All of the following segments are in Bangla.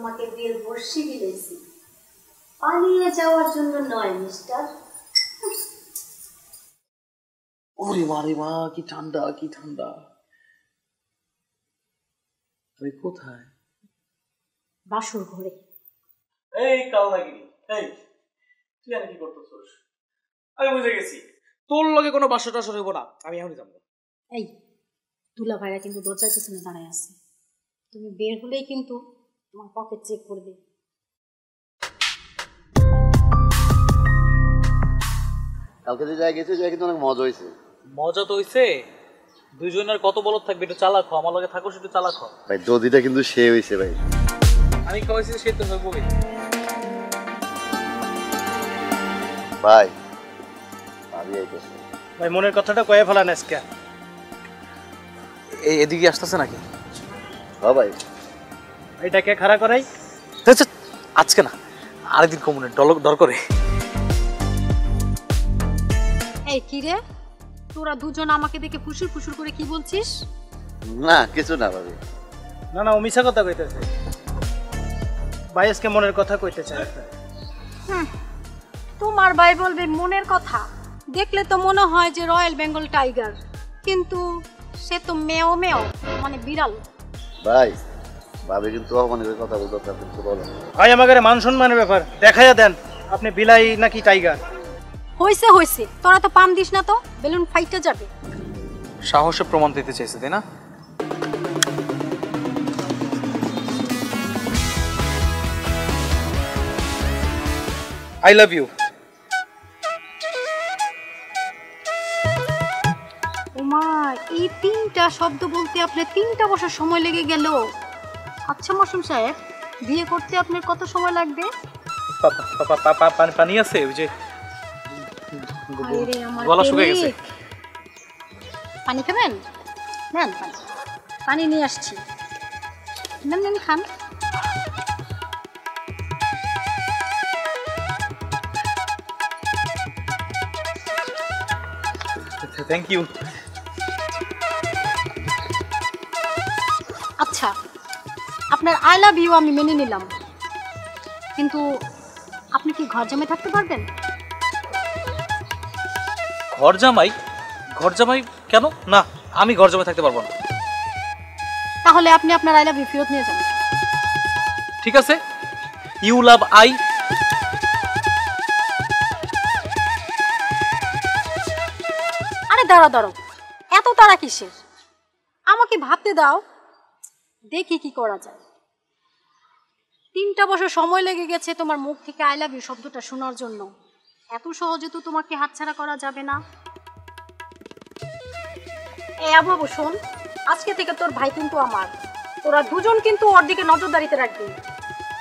তোমাকে বিয়ের বর্ষি দিয়েছি, পালিয়ে যাওয়ার জন্য নয় মিস্টার। ওরে বারে বা, কি ঠান্ডা কি ঠান্ডা। তুই কোথায়? বাসর ঘরে। এই কাল নাগিনি, এই তুই আর কি করতেছিস? আমি বুঝে গেছি তোর লগে কোনো বাসর টাসর হইব না, আমি এখনই যাবো। এই দুলা ভাইরা কিন্তু দরজার পিছনে দাঁড়ায় আছে, তুমি বের হলেই কিন্তু তোমার পকেট চেক করবে। কালকে যে জায়গায় গেছে, জায়গা কিন্তু অনেক মজা হয়েছে। মজা তো হইছে, দুইজনের কত বলদ থাকবে, একটু চালাক হ, আমার লগে থাকোস একটু চালাক হ। ভাই দদিটা কিন্তু সে হয়েছে ভাই। আমি খাওয়াইছি সে তো হইবই। ভাই ভাবি আইতেছে ভাই, মনের কথাটা কয়ে ফেলান আজকে। এই এদিকে আসতেছে নাকি? হ্যাঁ ভাই, এটাকে খাড়া করাই। আজকে না, আরেকদিন কমনে ডর করে। এই কি রে, তোরা দুজন আমাকে দেখে ফুসুর ফুসুর করে কি বলছিস? না কিছু না ভাবি। না না, ও মিছা কথা কইতেছে। ভাই আজকে মনের কথা কইতে চাই। তোমার ভাই বলবে মনের কথা? দেখলে তো মনে হয় যে রয়্যাল বেঙ্গল টাইগার, কিন্তু সে তো মেও মেও, মানে বিড়াল। ভাই ভাবি কিন্তু অপমানের কথা বলতে কিন্তু বলেন। ভাই আমাদের মান সম্মানের ব্যাপার, দেখাইয়া দেন আপনি বিলাই নাকি টাইগার। হইছে হইছে, তোরা তো পাম দিস না তো, বেলুন ফাইটে যাবে। সাহসে প্রমাণ দিতে চাইছে তাই না? I love you. ওমা, এই তিনটা শব্দ বলতে আপনার 3টা বছর সময় লেগে গেল। আচ্ছা মাসুম সাহেব, বিয়ে করতে আপনার কত সময় লাগবে? পানি আছে? ওই যে আরে আমার গলা শুকিয়ে গেছে। পানি খাবেন? নেন পানি, পানি নিয়ে আসছি, নেন নেন খান। Thank you. আচ্ছা, আপনার আই লাভ ইউ আমি মেনে নিলাম, কিন্তু আপনি কি ঘর জমে থাকতে পারবেন? ঘর জামাই? ঘর জামাই কেন? না, আমি ঘর জামাই থাকতে পারবো না। তাহলে আপনি আপনার আই লাভ ইউ ফেরত নিয়ে যান। ঠিক আছে, ইউ লাভ আই। আরে দাঁড়াও দাঁড়াও, এত তাড়া কিসের? আমাকে ভাবতে দাও, দেখি কি করা যায়। 3টা বছর সময় লেগে গেছে তোমার মুখ থেকে আই লাভ ইউ শব্দটা শোনার জন্য, এত সহজে তো তোমাকে হাতছাড়া করা যাবে না। এ বাবু শোন, আজকে থেকে তোর ভাই কিন্তু আমার, তোরা দুজন কিন্তু ওর দিকে নজরদারিতে রাখবি,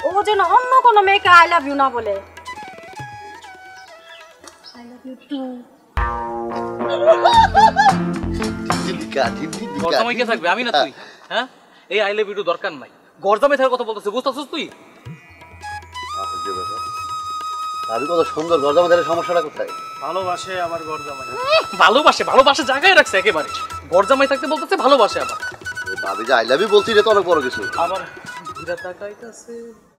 ও যেন অন্য কোনো মেয়েকে আই লাভ ইউ না বলে। I love you too. ঘর জামাই কে থাকবে, আমি না তুই? হ্যাঁ, এই আই লাভ ইউ টু দরকার নাই, ঘর জামাই থাকার কথা বলতেছে, বুঝতেছিস তুই? ভাবি কত সুন্দর, ঘর জামাই, সমস্যাটা কোথায়? ভালোবাসে আবার ঘর জামাই। ভালোবাসে, ভালোবাসে জায়গায় রাখছে একেবারে। ঘর জামাই থাকতে বলতেছে ভালোবাসে, আবার ভাবি যে আই লাভ ইউ বলছি, এটা তো অনেক বড় কিছু। আবার ঘুরে তাকাইতাছে।